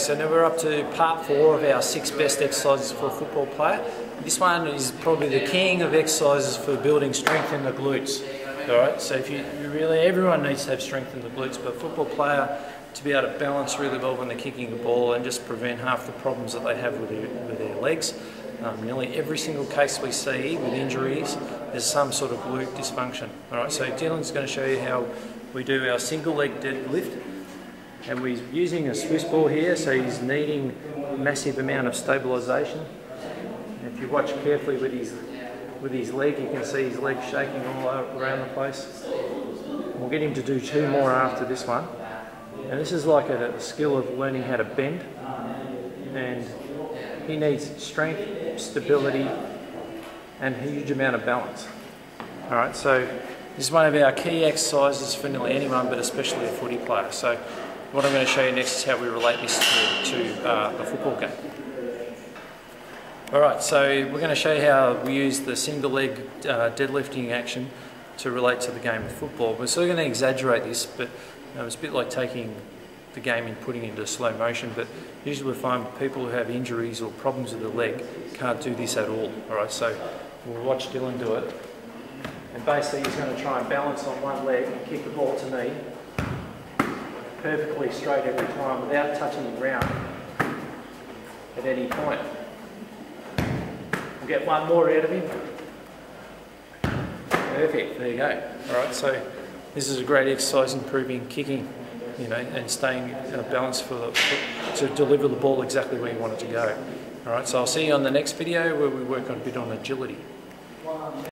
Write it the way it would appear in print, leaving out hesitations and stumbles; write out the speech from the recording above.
so now we're up to part 4 of our 6 best exercises for a football player. This one is probably the king of exercises for building strength in the glutes. Alright, so if everyone needs to have strength in the glutes, but a football player to be able to balance really well when they're kicking a ball and just prevent half the problems that they have with their legs. Nearly every single case we see with injuries, there's some sort of glute dysfunction. Alright, so Dylan's going to show you how we do our single leg deadlift. And we're using a Swiss ball here, so he's needing a massive amount of stabilisation. If you watch carefully with his leg, you can see his leg shaking all around the place. We'll get him to do 2 more after this one. And this is like a skill of learning how to bend. And he needs strength, stability, and a huge amount of balance. Alright, so this is one of our key exercises for nearly anyone, but especially a footy player. So what I'm going to show you next is how we relate this to the football game. Alright, so we're going to show you how we use the single leg deadlifting action to relate to the game of football. We're sort of going to exaggerate this, but it's a bit like taking the game and putting it into slow motion, but usually we find people who have injuries or problems with the leg can't do this at all. Alright, so we'll watch Dylan do it. And basically he's going to try and balance on one leg and kick the ball to knee perfectly straight every time without touching the ground at any point. We'll get one more out of him. Perfect, there you go. Alright, so this is a great exercise in improving kicking, and staying balanced to deliver the ball exactly where you want it to go. Alright, so I'll see you on the next video where we work on a bit on agility.